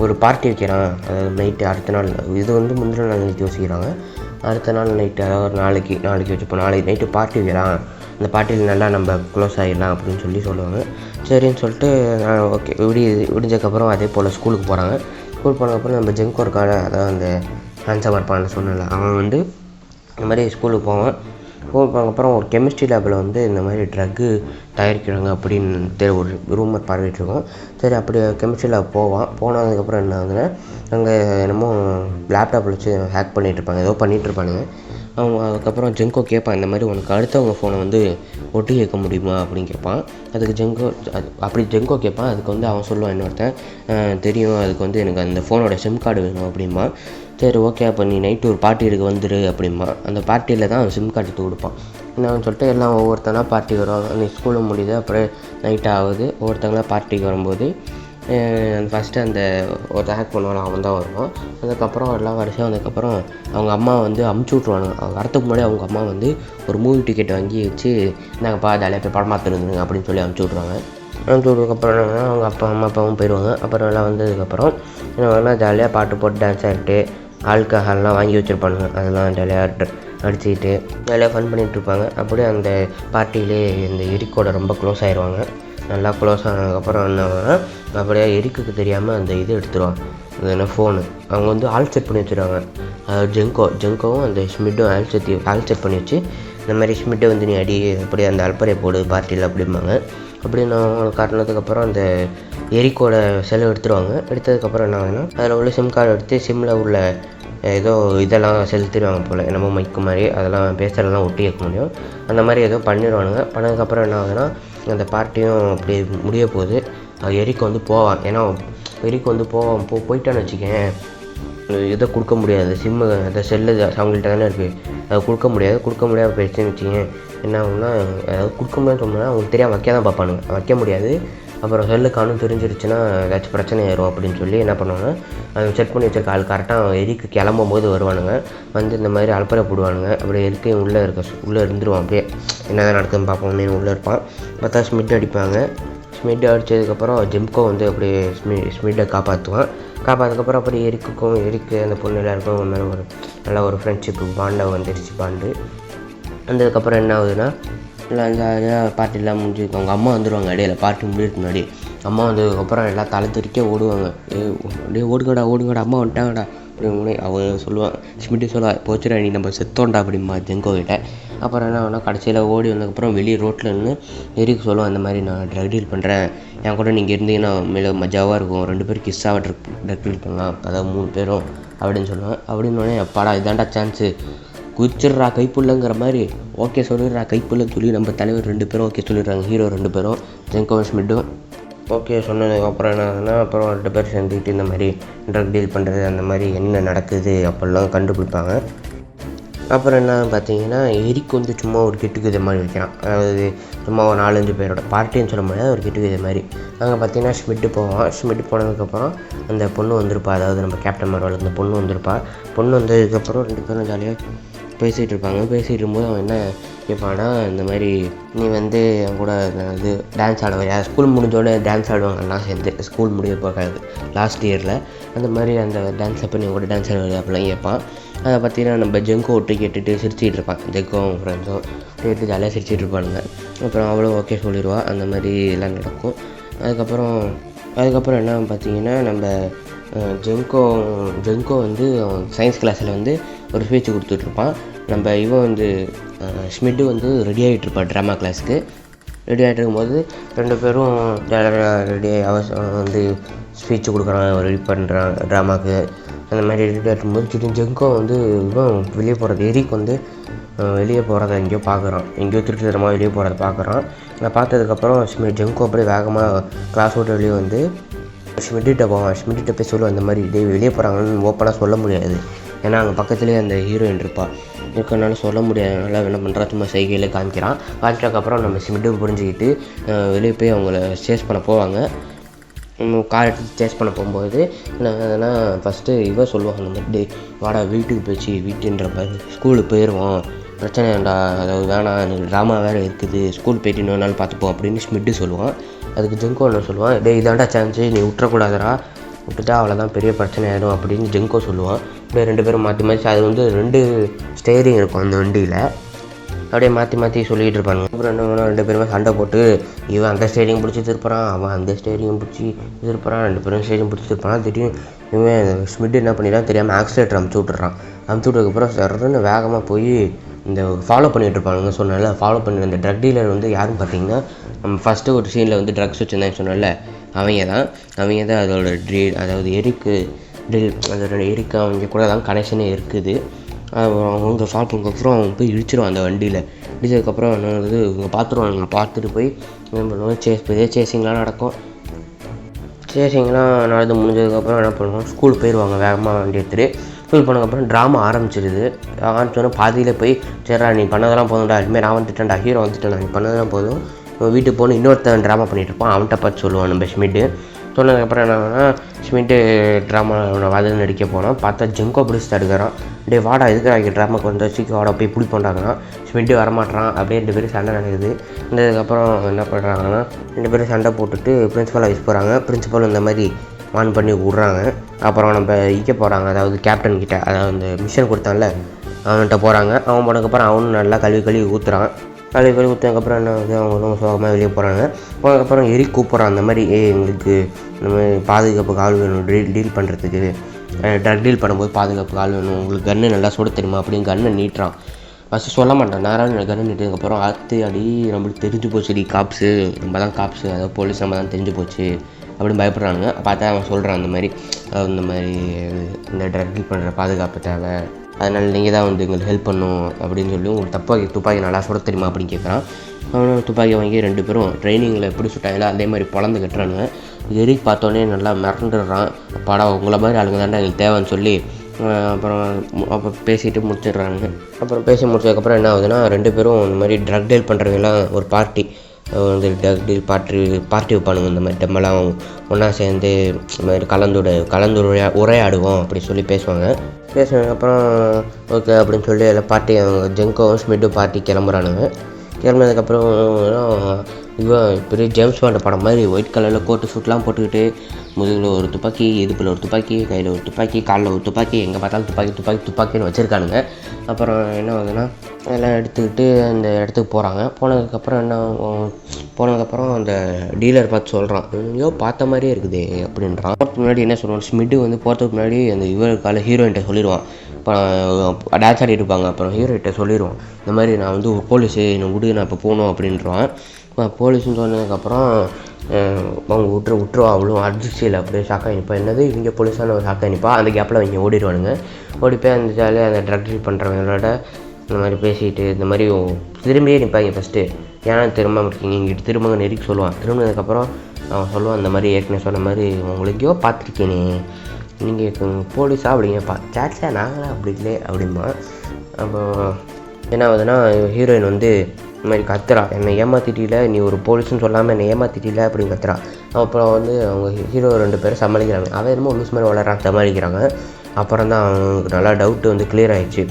ஒரு பார்ட்டி வைக்கிறான். அதாவது நைட்டு அடுத்த நாள், இது வந்து முந்தின நாள் நைட்டு யோசிக்கிறாங்க. அடுத்த நாள் நைட்டு, அதாவது நாளைக்கு வச்சுப்போம், நாளைக்கு நைட்டு பார்ட்டி வைக்கலாம், அந்த பார்ட்டியில் நல்லா நம்ம க்ளோஸ் ஆகிடலாம் அப்படின்னு சொல்லுவாங்க. சரின்னு சொல்லிட்டு ஓகே விடிஞ்சதுக்கப்புறம் அதே போல் ஸ்கூலுக்கு போகிறாங்க. ஸ்கூல் போனதுக்கப்புறம் நம்ம ஜெங்கோ இருக்கான, அதாவது அந்த ஹேண்ட்ஸமாக இருப்பான்னு சொன்னல, அவன் வந்து இந்த மாதிரி ஸ்கூலுக்கு போவான். ஸ்கூல் போனதுக்கப்புறம் ஒரு கெமிஸ்ட்ரி லேபில் வந்து இந்த மாதிரி ட்ரக்கு தயாரிக்கிறாங்க அப்படின்னு ஒரு ரூமர் பார்வையிட்ருக்கோம். சரி அப்படி கெமிஸ்ட்ரி லேப் போனதுக்கப்புறம் என்ன ஆகுதுன்னா, அங்கே என்னமோ லேப்டாப்பில் வச்சு ஹேக் பண்ணிகிட்ருப்பாங்க, ஏதோ பண்ணிகிட்ருப்பானுங்க. அவங்க அதுக்கப்புறம் ஜெங்கோ கேட்பான், இந்த மாதிரி உனக்கு அடுத்தவங்க ஃபோனை வந்து ஒட்டி கேட்க முடியுமா அப்படின்னு கேட்பான். அதுக்கு ஜெங்கோ கேட்பான். அதுக்கு வந்து அவன் சொல்லுவான், இன்னொருத்தன் தெரியும், அதுக்கு வந்து எனக்கு அந்த ஃபோனோட சிம் கார்டு வேணும் அப்படின்பா. சரி ஓகே, அப்போ நீ நைட்டு ஒரு பார்ட்டி இருக்கு வந்துடு அப்படின்பா. அந்த பார்ட்டியில் தான் அவன் சிம் கார்டு எடுத்து கொடுப்பான். என்னன்னு சொல்லிட்டு எல்லாம் ஒவ்வொருத்தனா பார்ட்டிக்கு வருவாங்க. அன்றைக்கி ஸ்கூலும் முடியுது, அப்புறம் நைட் ஆகுது. ஒவ்வொருத்தங்களாம் பார்ட்டிக்கு வரும்போது ஃபஸ்ட்டு அந்த ஒரு ஹேக் பண்ணுவாங்க, அவன் தான் வருவான். அதுக்கப்புறம் எல்லாம் வரிசையாக வந்ததுக்கப்புறம் அவங்க அம்மா வந்து அமுச்சு விட்ருவானுங்க. அவங்க வரத்துக்கு முன்னாடி அவங்க அம்மா வந்து ஒரு மூவி டிக்கெட் வாங்கி வச்சு, நாங்கள்ப்பா ஜாலியாக போய் படம் பார்த்துருந்துங்க அப்படின்னு சொல்லி அமுச்சு விட்ருவாங்க. அமுச்சு விட்றதுக்கப்புறம் என்னன்னா அவங்க அம்மாவும் போயிடுவாங்க. அப்புறம் எல்லாம் வந்ததுக்கப்புறம் என்ன ஜாலியாக பாட்டு போட்டு டான்ஸ் ஆகிட்டு ஆல்கஹால்லாம் வாங்கி வச்சுருப்பானுங்க. அதெல்லாம் ஜாலியாக அடிச்சுக்கிட்டு ஜாலியாக ஃபன் பண்ணிகிட்ருப்பாங்க. அப்படியே அந்த பார்ட்டியிலே இந்த எரிக்கோட ரொம்ப க்ளோஸ் ஆயிடுவாங்க. நல்லா க்ளோஸ் ஆனதுக்கப்புறம் என்ன அப்படியே எரிக்குக்கு தெரியாமல் அந்த இது எடுத்துருவான், அது என்ன ஃபோனு. அவங்க வந்து ஆல் செட் பண்ணி வச்சுருவாங்க. ஜெங்கோவும் அந்த ஸ்மிட்டும் ஆல் செட் பண்ணி வச்சு, இந்த மாதிரி ஸ்மிட்டை வந்து நீ அடி அப்படியே அந்த அல்பரை போடு பார்ட்டியில் அப்படிம்பாங்க. அப்படின்னு காட்டினதுக்கப்புறம் அந்த எரிக்கோட செலவு எடுத்துருவாங்க. எடுத்ததுக்கப்புறம் என்ன ஆகுதுன்னா, அதில் உள்ள சிம் கார்டு எடுத்து சிம்மில் உள்ள ஏதோ இதெல்லாம் செலுத்திடுவாங்க போல், நம்ம மைக்கு மாதிரி அதெல்லாம் பேசுகிறதெல்லாம் ஒட்டி வைக்க முடியும். அந்த மாதிரி ஏதோ பண்ணிடுவானுங்க. பண்ணதுக்கப்புறம் என்ன ஆகுதுன்னா அந்த பார்ட்டியும் அப்படி முடிய போகுது. எரிக் வந்து போவான். ஏன்னா எரிக் வந்து போயிட்டான்னு வச்சுக்கேன், இதை கொடுக்க முடியாது. சிம்மு அந்த செல்லு அவங்கள்ட்ட தானே இருக்குது, அதை கொடுக்க முடியாது போயிடுச்சுன்னு வச்சுக்கேன். என்ன ஆகும்னா அதாவது கொடுக்க முடியாதுன்னு சொன்னால் அவங்களுக்கு தெரியாமல் வைக்க தான் பார்ப்பானுங்க, வைக்க முடியாது. அப்புறம் செல்லு காணும் தெரிஞ்சிருச்சுன்னா ஏதாச்சும் பிரச்சனை ஆயிரும் அப்படின்னு சொல்லி என்ன பண்ணுவாங்க, அதை செக் பண்ணி வச்சிருக்க ஆள் கரெக்டாக எரிக்கு கிளம்பும் போது வருவானுங்க. வந்து இந்த மாதிரி அலப்பறை போடுவானுங்க. அப்படியே எரிக்கையும் உள்ளே இருந்துருவான். அப்படியே என்ன தான் நடக்குதுன்னு பார்ப்போம். உள்ளே இருப்பான். பார்த்தா ஸ்மிட் அடிப்பாங்க. ஸ்மிட் அடித்ததுக்கப்புறம் ஜெம்கோ வந்து அப்படியே ஸ்மிட்டை காப்பாற்றுக்கப்புறம் அப்படி எரிக்கு அந்த பொண்ணு எல்லாருக்கும் ஒரு நல்ல ஒரு ஃப்ரெண்ட்ஷிப்பு பாண்டு வந்ததுக்கப்புறம் என்ன ஆகுதுன்னா எல்லாம் ஜாலியாக பார்ட்டிலாம் முடிஞ்சுருக்கு. அவங்க அம்மா வந்துடுவாங்க இடையில, பார்ட்டி முடியறதுக்கு முன்னாடி. அம்மா வந்ததுக்கப்புறம் எல்லாம் தலை திருக்கே ஓடுவாங்க. அப்படியே ஓடுங்கடா அம்மா வந்துட்டாங்கடா அப்படின்னு அவன் சொல்லுவான். ஸ்மிட்டு சொல்லுவாள், போச்சுடா நீ நம்ம செத்தோண்டா அப்படிமா ஜெங்கோ கிட்ட. அப்புறம் என்ன ஆகுனா கடைசியில் ஓடி வந்ததுக்கப்புறம் வெளியே ரோட்டில் நின்று எரிக்கு சொல்லுவான், இந்த மாதிரி நான் ட்ரக் டீல் பண்ணுறேன், என் கூட நீங்கள் இருந்தீங்கன்னா மேலே மஜாவாக இருக்கும், 2 பேரும் கிஸ்ஸாக ட்ரக் டீல் பண்ணலாம், அதாவது 3 பேரும் அப்படின்னு சொல்லுவேன். அப்படின்னோடனே அப்பாடா இதாண்டா சான்ஸு, குச்சிடுறா கைப்புள்ளங்கிற மாதிரி ஓகே சொல்லிடுறா கைப்புள்ளன்னு சொல்லி நம்ம தலைவர் 2 பேரும் ஓகே சொல்லிடுறாங்க. ஹீரோ 2 பேரும் ஜெங்கோவும் ஸ்மிட்டும் ஓகே சொன்னதுக்கப்புறம் என்ன ஆகுதுன்னா அப்புறம் 2 பேர் சேர்ந்துக்கிட்டு இந்த மாதிரி ட்ரக் டீல் பண்ணுறது அந்த மாதிரி என்ன நடக்குது அப்படிலாம் கண்டுபிடிப்பாங்க. அப்புறம் என்ன பார்த்தீங்கன்னா எரிக்கு வந்து சும்மா ஒரு கெட்டுக்குதை மாதிரி வைக்கிறான். அதாவது சும்மா ஒரு 4-5 பேரோட பார்ட்டின்னு சொல்ல முடியாது, ஒரு கெட்டுக்குதை மாதிரி. அங்கே பார்த்தீங்கன்னா ஸ்மிட்டு போவான். ஸ்மிட்டு போனதுக்கப்புறம் அந்த பொண்ணு வந்திருப்பா, அதாவது நம்ம கேப்டன் மார்வல் அந்த பொண்ணு வந்ததுக்கப்புறம் 2 பேரும் ஜாலியாக பேசிகிட்டு இருப்பாங்க. பேசிகிட்டு இருக்கும்போது அவன் என்ன கேட்பானா, இந்த மாதிரி நீ வந்து என் கூட இது டான்ஸ் ஆடுவா, ஸ்கூல் முடிஞ்சோடனே டான்ஸ் ஆடுவாங்கலாம் சேர்ந்து, ஸ்கூல் முடிய போகாது லாஸ்ட் இயரில், அந்த மாதிரி அந்த டான்ஸ் அப்போ நீ கூட டான்ஸ் ஆடுவது அப்படிலாம் கேட்பான். அதை பார்த்தீங்கன்னா நம்ம ஜெங்கோ ஒட்டு கேட்டுட்டு சிரிச்சிட்டு இருப்பான். ஜெங்கோவும் ஃப்ரெண்ட்ஸும் கேட்டு ஜாலியாக சிரிச்சிட்டு இருப்பானுங்க. அப்புறம் அவ்வளோ ஓகே சொல்லிடுவா. அந்த மாதிரி எல்லாம் நடக்கும். அதுக்கப்புறம் என்ன பார்த்தீங்கன்னா நம்ம ஜெங்கோ வந்து சயின்ஸ் கிளாஸில் வந்து ஒரு ஸ்பீச் கொடுத்துட்ருப்பான். நம்ம இவன் வந்து ஸ்மிட்டு வந்து ரெடி ஆகிட்டுருப்பான் ட்ராமா கிளாஸுக்கு. ரெடி ஆகிட்டு இருக்கும்போது 2 பேரும் ரெடி வந்து ஸ்பீச் கொடுக்குறான், ரெடி பண்ணுறான் ட்ராமாவுக்கு. அந்த மாதிரி ரெடி ஆகிட்டும்போது திடீர்னு ஜெங்கோ வந்து இவன் வெளியே போகிறது எரிக்கு வந்து வெளியே போகிறத எங்கேயோ திருட்டுத்தரமாக வெளியே போகிறத பார்க்குறான். அதை பார்த்ததுக்கப்புறம் ஜெங்கோ அப்படியே வேகமாக கிளாஸ் விட்டு வெளியே வந்து ஸ்மிட்டிகிட்ட போவான். ஸ்மிட்டிகிட்ட போய் சொல்லுவான், இந்த மாதிரி வெளியே போகிறாங்கன்னு ஓப்பனாக சொல்ல முடியாது, ஏன்னா அங்கே பக்கத்துலேயே அந்த ஹீரோயின் இருக்கனால சொல்ல முடியாதனால என்ன பண்ணுறான், சும்மா சைகையில் காமிக்கிறதுக்கப்புறம் நம்ம ஸ்மிட்டு புரிஞ்சுக்கிட்டு வெளியே போய் அவங்கள சேஸ் பண்ண போவாங்க. கார் எடுத்து சேஸ் பண்ண போகும்போது என்னன்னா ஃபஸ்ட்டு இவன் சொல்லுவாங்க, இந்த மாதிரி வாடா வீட்டுக்கு போயிடுச்சு, வீட்டுன்ற மாதிரி ஸ்கூலுக்கு போயிடுவோம், பிரச்சனை வேண்டா, அதாவது வேணாம் எனக்கு ட்ராமா வேறு இருக்குது, ஸ்கூல் போயிட்டு இன்னொரு நாள் பார்த்துப்போம் அப்படின்னு ஸ்மிட்டு சொல்லுவான். அதுக்கு ஜெங்கோ என்ன சொல்லுவான், இதாண்டா சான்ஸு, நீ விட்டுறக்கூடாதுடா, விட்டுட்டா அவ்வளோதான் பெரிய பிரச்சனை ஆகிடும் அப்படின்னு ஜெங்கோ சொல்லுவான். அப்படியே 2 பேரும் மாற்றி அது வந்து 2 ஸ்டேரிங் இருக்கும் அந்த வண்டியில், அப்படியே மாற்றி சொல்லிகிட்டு இருப்பாங்க. அப்புறம் என்ன 2 பேருமே சண்டை போட்டு இவன் அந்த ஸ்டேரிங் பிடிச்சி திருப்புறான், அவன் அந்த ஸ்டேரிங் பிடிச்சி திருப்புறான், 2 பேரும் ஸ்டேரிங் பிடிச்சி திருப்பான். திடீர்னு இவன் ஸ்மிட் என்ன பண்ணிடான் தெரியாமல் ஆக்சிலேட்டர் அமுச்சு விட்றதுக்கப்புறம் சர்ன்னு வேகமாக போய் இந்த ஃபாலோ பண்ணிகிட்டு இருப்பானுங்க. சொன்னால ஃபாலோ பண்ணி அந்த ட்ரக் டீலர் வந்து யாருன்னு பார்த்தீங்கன்னா, நம்ம ஃபஸ்ட்டு ஒரு சீனில் வந்து ட்ரக்ஸ் வச்சுருந்தான்னு சொன்னால அவங்க தான் அதோட அதாவது எரிக்கு அதோட எரிக்கு அவங்க கூட தான் கனெக்ஷனே இருக்குது. அவங்க ஃபாலோ பண்ணதுக்கப்புறம் அவங்க போய் இடிச்சிடுவான் அந்த வண்டியில். இடிச்சதுக்கப்புறம் என்ன வந்து இவங்க பார்த்துட்டு போய் என்ன பண்ணுவோம், பெரிய சேசிங்லாம் நடக்கும். சேசிங்லாம் நடந்து முடிஞ்சதுக்கப்புறம் என்ன பண்ணுவோம், ஸ்கூல் போயிடுவாங்க வேகமாக வண்டி எடுத்துகிட்டு. ஸ்கூல் போனதுக்கப்புறம் ட்ராமா ஆரம்பிச்சிடுது. பாதியில் போய் சரிடா நீ பண்ணதெல்லாம் போதும்டா, இனிமேல் நான் வந்துட்டேன்டா, ஹீரோ வந்துட்டேன்டா, நீ பண்ணதெல்லாம் போதும், வீட்டுக்கு போகணும், இன்னொருத்தன் ட்ராமா பண்ணிகிட்டு இருப்பான், அவன்கிட்ட பார்த்து சொல்லுவான் நம்ம ஸ்மிட்டு. சொன்னதுக்கப்புறம் என்னன்னா ஸ்மிட்டு ட்ராமா வாதில் நடிக்க போனால் பார்த்தா ஜெங்கோ பிடிச்சி தடுக்கிறான். வாடா எதுக்கு ட்ராமாக்கு வந்து சீக்கிரம் வாடா போய் பிடி பண்ணுறாங்கன்னா ஸ்மிட்டு வரமாட்டான். அப்படியே 2 பேரும் சண்டை நடக்குது. வந்ததுக்கப்புறம் என்ன பண்ணுறாங்கன்னா 2 பேரும் சண்டை போட்டுட்டு பிரின்ஸிபல் ஆஃபீஸ் போகிறாங்க. பிரின்ஸிபல் இந்த மாதிரி ஆன் பண்ணி விட்றாங்க. அப்புறம் நம்ம போகிறாங்க, அதாவது கேப்டன் கிட்ட, அதாவது இந்த மிஷன் கொடுத்தான்ல அவன்கிட்ட போகிறாங்க. அவன் போனதுக்கப்புறம் அவனும் நல்லா கழுவி ஊற்றுறான். ஊற்றதுக்கப்புறம் என்ன ஆகுது, அவங்களும் சோகமாக வெளியே போனதுக்கப்புறம் எரி கூப்பிட்றான், அந்த மாதிரி எங்களுக்கு இந்த மாதிரி பாதுகாப்புக்கு ஆள் வேணும், டீல் பண்ணுறதுக்கு, ட்ரக் டீல் பண்ணும்போது பாதுகாப்புக்கு ஆள் வேணும், உங்களுக்கு கன்று நல்லா சுட தெரியுமா அப்படின்னு கன்னை நீட்டுறான். ஃபஸ்ட்டு சொல்ல மாட்டான், நேராக கன்று நீட்டதுக்கப்புறம் அடி நம்மளுக்கு தெரிஞ்சு போச்சு, காப்ஸு நம்ம தான் காப்ஸு, அதாவது போலீஸ் நம்ம தான் தெரிஞ்சு போச்சு அப்படின்னு பயப்படுறானுங்க. பார்த்தா அவன் சொல்கிறான் இந்த மாதிரி இந்த ட்ரக் டீல் பண்ணுற பாதுகாப்பு தேவை, அதனால் நீங்கள் தான் வந்து எங்களுக்கு ஹெல்ப் பண்ணும் அப்படின்னு சொல்லி உங்களுக்கு துப்பாக்கி நல்லா சுட தெரியுமா அப்படின்னு கேட்குறான். அவனும் துப்பாக்கி வாங்கி 2 பேரும் ட்ரைனிங்கில் எப்படி சுட்டாங்களோ அதே மாதிரி பொழந்து கட்டுறானுங்க. எரிக் பார்த்தோன்னே நல்லா மிரண்டுடுறான். படம் உங்களை மாதிரி ஆளுங்க தாண்டா எங்களுக்கு தேவைன்னு சொல்லி அப்புறம் பேசிட்டு முடிச்சிடுறாங்க. அப்புறம் பேசி முடிச்சதுக்கப்புறம் என்ன ஆகுதுன்னா 2 பேரும் இந்த மாதிரி ட்ரக் டீல் பண்ணுறவங்கலாம் ஒரு பார்ட்டி வந்து ட்ரக் டீல் பார்ட்டி வைப்பானுங்க. இந்த மாதிரி டம்மெல்லாம் ஒன்றா சேர்ந்து இந்த மாதிரி உரையாடுவோம் அப்படி சொல்லி பேசுவாங்க. பேசினதுக்கப்புறம் ஓகே அப்படின்னு சொல்லி எல்லாம் பார்ட்டி ஜெங்கோவும் ஸ்மிட்டும் பார்ட்டி கிளம்புறானுங்க. கிளம்புனதுக்கப்புறம் இவன் பெரிய ஜேம்ஸ் பாண்ட் படம் மாதிரி ஒயிட் கலரில் கோட்டு சூட்லாம் போட்டுக்கிட்டு முதுகில் ஒரு துப்பாக்கி, இடுப்பில் ஒரு துப்பாக்கி, கையில் ஒரு துப்பாக்கி, காலில் ஒரு துப்பாக்கி, எங்கே பார்த்தாலும் துப்பாக்கின்னு வச்சுருக்கானுங்க. அப்புறம் என்ன ஆகுதுன்னா எல்லாம் எடுத்துக்கிட்டு அந்த இடத்துக்கு போகிறாங்க. போனதுக்கப்புறம் அந்த டீலர் பார்த்து சொல்கிறான், ஐயோ பார்த்த மாதிரியே இருக்குது அப்படின்றான். போகிறதுக்கு முன்னாடி என்ன சொல்லுவான், ஸ்மிட்டு வந்து போகிறதுக்கு முன்னாடி அந்த இவருக்கால ஹீரோயின்கிட்ட சொல்லிடுவான். இப்போ டான்ஸ் ஆடிட்டு இருப்பாங்க. அப்புறம் ஹீரோயின்கிட்ட சொல்லிடுவான், இந்த மாதிரி நான் வந்து ஒரு போலீஸு என்னை விடு நான் இப்போ போகணும் அப்படின்றான். போலீஸ்னு சொன்னதுக்கப்புறம் அவங்க விட்டுருவா. அவ்வளோ அதிர்ச்சியில் அப்படியே ஷாக்காக நிற்பா. என்னது இவங்க போலீஸான ஒரு ஷாக்காக நிற்பா. அந்த கேப்பில் அவங்க ஓடிடுவானுங்க. ஓடி போய் அந்த ஜாலியாக அந்த ட்ரக் டீல் பண்ணுறவங்களோட இந்த மாதிரி பேசிக்கிட்டு இந்த மாதிரி திரும்பியே நிற்பாங்க. ஃபஸ்ட்டு ஏன்னா திரும்ப இருக்கீங்க இங்கிட்டு திரும்ப நெருக்கி சொல்லுவான். திரும்பினதுக்கப்புறம் அவன் சொல்லுவான், இந்த மாதிரி ஏற்கனவே சொன்ன மாதிரி உங்களுக்கோ பார்த்துருக்கேனே, நீங்கள் போலீஸா அப்படிங்கப்பா. சேட்ஸா நாங்களா அப்படி இல்லை அப்படிம்பா. அப்போ என்ன ஆகுதுன்னா ஹீரோயின் வந்து இந்த மாதிரி கத்துறா, என்னை ஏமாத்திட்டில, நீ ஒரு போலீஸ்னு சொல்லாமல் என்னை ஏமாத்திட்டில அப்படின்னு கத்துறா. அப்புறம் வந்து அவங்க ஹீரோ 2 பேரும் சமாளிக்கிறாங்க. அவன் என்னமோ லூஸ் மாதிரி வளரான் சமாளிக்கிறாங்க. அப்புறம் தான் அவங்களுக்கு நல்லா டவுட்டு வந்து கிளியர் ஆகிடுச்சு.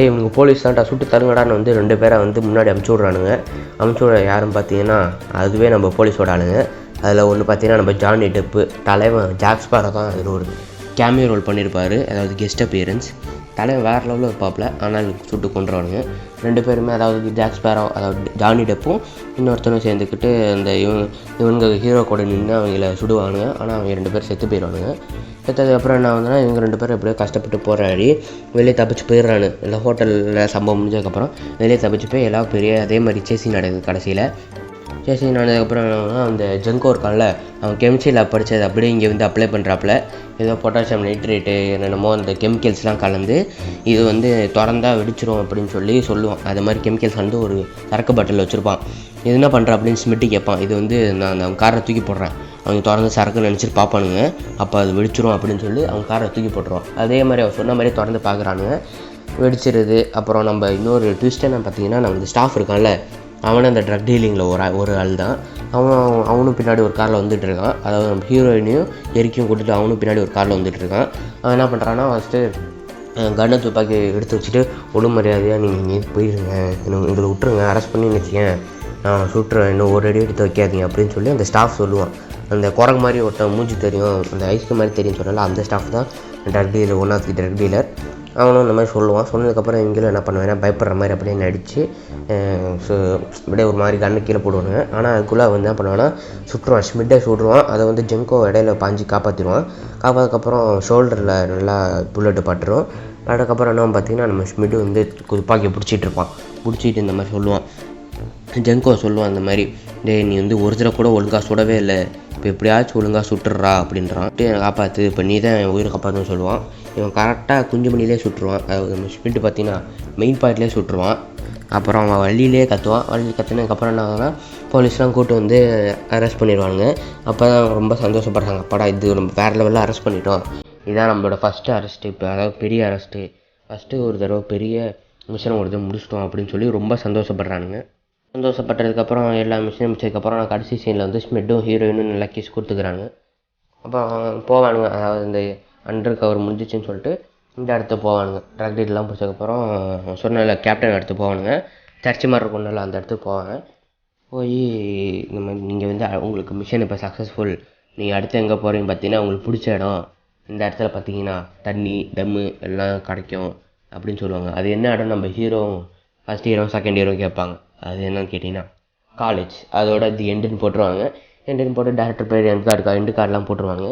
இவங்க போலீஸ் தான்டா சுட்டு தருங்கடான்னு வந்து 2 பேரை வந்து முன்னாடி அமுச்சு விட்றானுங்க. அமுச்சு விட யாருன்னு பார்த்தீங்கன்னா அதுவே நம்ம போலீஸோட ஆளுங்க. அதில் ஒன்று பார்த்தீங்கன்னா நம்ம ஜானி டெப்பு தலைவன் ஜாக் ஸ்பேரோ தான் அதில் ஒரு கேமியோ ரோல் பண்ணியிருப்பார், அதாவது கெஸ்ட் அப்பியரன்ஸ். தலைவன் வேறு லெவலில் இருப்பாப்பில், ஆனால் சுட்டு கொண்டுருவானுங்க 2 பேருமே. அதாவது ஜாக் ஸ்பேரோ அதாவது ஜானி டெப்பும் இன்னொருத்தனும் சேர்ந்துக்கிட்டு அந்த இவங்க ஹீரோ கூட நின்று அவங்கள சுடுவானுங்க. ஆனால் அவங்க 2 பேர் செத்து போயிடுவானுங்க. செத்ததுக்கப்புறம் என்ன ஆகுதுன்னா இவங்க 2 பேரும் எப்படியோ கஷ்டப்பட்டு போராடி வெளியே தப்பிச்சு போயிடுறானு. இல்லை ஹோட்டலில் சம்பவம் முடிஞ்சதுக்கப்புறம் வெளியே தப்பிச்சு போய் எல்லாம் பெரிய அதே மாதிரி சேசிங் நடக்குது. கடைசியில் சேசிங் நடந்ததுக்கப்புறம் அந்த ஜங்கோ இருக்கான்ல, அவன் கெமிஸ்ட்ரியில் படித்தது அப்படியே இங்கே வந்து அப்ளை பண்ணுறாப்புல. ஏதோ பொட்டாசியம் நைட்ரேட்டு என்னென்னமோ அந்த கெமிக்கல்ஸ்லாம் கலந்து இது வந்து திறந்தால் வெடிச்சிரும் அப்படின்னு சொல்லி சொல்லுவான். அது மாதிரி கெமிக்கல்ஸ் வந்து ஒரு சரக்கு பாட்டில் வச்சுருப்பான். இது என்ன பண்ணுற அப்படின்னு ஸ்மிட்டு கேட்பான். இது வந்து நான் அந்த காரை தூக்கி போடுறேன், அவங்க திறந்து சரக்குன்னு நினச்சிட்டு பார்ப்பானுங்க, அப்போ அது வெடிச்சிரும் அப்படின்னு சொல்லி அவங்க காரை தூக்கி போட்டுருவான். அதே மாதிரி அவன் சொன்ன மாதிரி திறந்து பார்க்குறானுங்க, வெடிச்சிருது. அப்புறம் நம்ம இன்னொரு ட்விஸ்ட் என்ன பார்த்தீங்கன்னா, நம்ம இந்த ஸ்டாஃப் இருக்கான்ல, அவனை அந்த ட்ரக் டீலிங்கில் ஒரு ஆள் தான். அவனும் பின்னாடி ஒரு காரில் வந்துட்டு இருக்கான். அதாவது நம்ம ஹீரோயினையும் எரிக்கையும் கூட்டிட்டு அவனும் பின்னாடி ஒரு காரில் வந்துட்டு இருக்கான். அவன் என்ன பண்ணுறான்னா ஃபஸ்ட்டு கண்ணை துப்பாக்கி எடுத்து வச்சுட்டு ஒழுமரியாதையாக நீங்கள் போயிடுங்க, இதில் விட்டுருங்க, அரெஸ்ட் பண்ணி வச்சுக்கேன், நான் சுட்டுறேன், இன்னும் ஒரு அடி எடுத்து வைக்காதீங்க அப்படின்னு சொல்லி அந்த ஸ்டாஃப் சொல்லுவான். அந்த குரங்கு மாதிரி ஒருத்தன் மூஞ்சி தெரியும், அந்த ஐஸ்கிரீம் மாதிரி தெரியும் சொன்னால அந்த ஸ்டாஃப் தான் drug dealer, one of the drug dealer. அவனும் இந்த மாதிரி சொல்லுவான். சொன்னதுக்கப்புறம் இவங்களும் என்ன பண்ணுவேன்னா பயப்படுற மாதிரி அப்படியே நடித்து அப்படியே ஒரு மாதிரி கண்ணு கீழே போடுவானுங்க. ஆனால் அதுக்குள்ளே வந்து என்ன பண்ணுவான்னா சுட்டுருவான், ஸ்மிட்டை சுட்டுருவான். அதை வந்து ஜெங்கோ இடையில பாஞ்சு காப்பாற்றிடுவான். காப்பாற்றதுக்கப்புறம் ஷோல்டரில் நல்லா புல்லட்டு பட்டுரும். அதுக்கப்புறம் என்ன பார்த்தீங்கன்னா நம்ம ஸ்மிட்டு வந்து துப்பாக்கி பிடிச்சிட்டு இந்த மாதிரி சொல்லுவான். ஜெங்கோ சொல்லுவான் இந்த மாதிரி, நீ வந்து ஒரு தடவை கூட ஒழுங்காக சுடவே இல்லை, இப்போ எப்படியாச்சும் ஒழுங்காக சுட்டுறா அப்படின்றான். என்னை காப்பாற்று, இப்போ நீ தான் என் உயிரை காப்பாற்றுன்னு சொல்லுவான். இவன் கரெக்டாக குஞ்சு மணிலே சுட்டுருவான். நம்ம ஸ்மிட்டு பார்த்தீங்கன்னா மெயின் பாயிண்ட்லேயே சுட்டுருவான். அப்புறம் அவன் வழியிலே கற்றுவான். வழியில் கற்றுனதுக்கப்புறம் என்ன ஆகுதுன்னா போலீஸ்லாம் கூப்பிட்டு வந்து அரெஸ்ட் பண்ணிடுவானுங்க. அப்போ தான் ரொம்ப சந்தோஷப்படுறாங்க, அப்பாடா இது நம்ம வேறு லெவலில் அரெஸ்ட் பண்ணிட்டோம், இதுதான் நம்மளோட ஃபஸ்ட்டு அரெஸ்ட்டு, இப்போ அதாவது பெரிய அரெஸ்ட்டு, ஃபஸ்ட்டு ஒரு தடவை பெரிய மிஷன் ஒரு தடவை முடிச்சிட்டோம் அப்படின்னு சொல்லி ரொம்ப சந்தோஷப்படுறானுங்க. சந்தோஷப்பட்டதுக்கப்புறம் எல்லா மிஷினும் முடிச்சதுக்கப்புறம் நான் கடைசி சீனில் வந்து ஸ்மிட்டும் ஹீரோயினும் நல்லா கிஸ் கொடுத்துக்கிறாங்க. அப்புறம் போவானுங்க, அதாவது இந்த அண்டர் கவர் முடிஞ்சிச்சின்னு சொல்லிட்டு இந்த இடத்த போவானுங்க. ட்ரக் டீல்லாம் பிடிச்சதுக்கப்புறம் சொன்ன கேப்டன் இடத்துக்கு போவானுங்க. சர்ச்சு மாதிரி இருக்கும்னால அந்த இடத்துக்கு போவாங்க. போய் இந்த மாதிரி நீங்கள் வந்து உங்களுக்கு மிஷன் இப்போ சக்ஸஸ்ஃபுல், நீங்கள் அடுத்து எங்கே போகிறீங்க பார்த்தீங்கன்னா உங்களுக்கு பிடிச்ச இடம் இந்த இடத்துல பார்த்தீங்கன்னா தண்ணி டம்மு எல்லாம் கிடைக்கும் அப்படின்னு சொல்லுவாங்க. அது என்ன இடம் நம்ம hero first hero second hero கேட்பாங்க. அது என்னன்னு கேட்டிங்கன்னா காலேஜ். அதோட தி எண்டுன்னு போட்டுருவாங்க. எண்டுன்னு போட்டு டேரக்டர் பேர் எண்டு கார்டெலாம் போட்டுருவாங்க.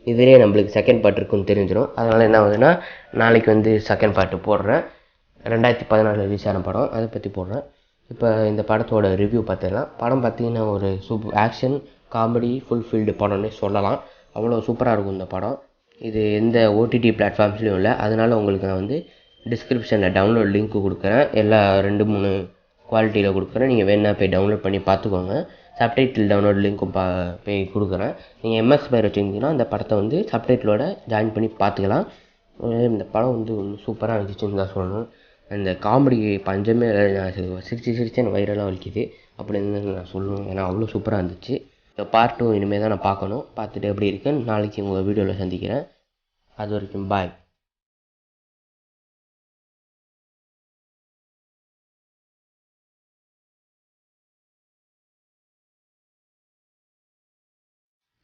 இதிலே நம்மளுக்கு செகண்ட் பார்ட் இருக்குன்னு தெரிஞ்சிடும். அதனால் என்ன ஆகுதுன்னா நாளைக்கு வந்து செகண்ட் பார்ட்டு போடுறேன். 2014 ரிலீஸ் ஆன படம், அதை பற்றி போடுறேன். இப்போ இந்த படத்தோட ரிவ்யூ பார்த்துக்கலாம். படம் பார்த்திங்கன்னா ஒரு ஆக்ஷன் காமெடி ஃபுல்ஃபில்டு படம்னே சொல்லலாம். அவ்வளோ சூப்பராக இருக்கும் இந்த படம். இது எந்த ஓடிடி பிளாட்ஃபார்ம்ஸ்லையும் இல்லை. அதனால் உங்களுக்கு நான் வந்து டிஸ்கிரிப்ஷனில் டவுன்லோட் லிங்க்கு கொடுக்குறேன். எல்லா 2-3 குவாலிட்டியில் கொடுக்குறேன். நீங்கள் வேணால் போய் டவுன்லோட் பண்ணி பார்த்துக்கோங்க. சப்டைட்டில் டவுன்லோட் லிங்க்கும் போய் கொடுக்குறேன். நீங்கள் எம்எக்ஸ் பிளேயர் வச்சுருந்தீங்கன்னா அந்த படத்தை வந்து சப்டைட்டிலோட ஜாயின் பண்ணி பார்த்துக்கலாம். இந்த படம் வந்து சூப்பராக இருந்துச்சுன்னு தான் சொல்லணும். அந்த காமெடி பஞ்சமே இல்லை. நான் சிரிச்சு எனக்கு வயிறெல்லாம் வலிக்குது அப்படின்னு நான் சொல்லுவேன். ஏன்னா அவ்வளோ சூப்பராக இருந்துச்சு. இந்த பார்ட் 2 இனிமேல் தான் நான் பார்க்கணும். பார்த்துட்டு எப்படி இருக்குன்னு நாளைக்கு உங்கள் வீடியோவில் சந்திக்கிறேன். அது வரைக்கும் பாய்.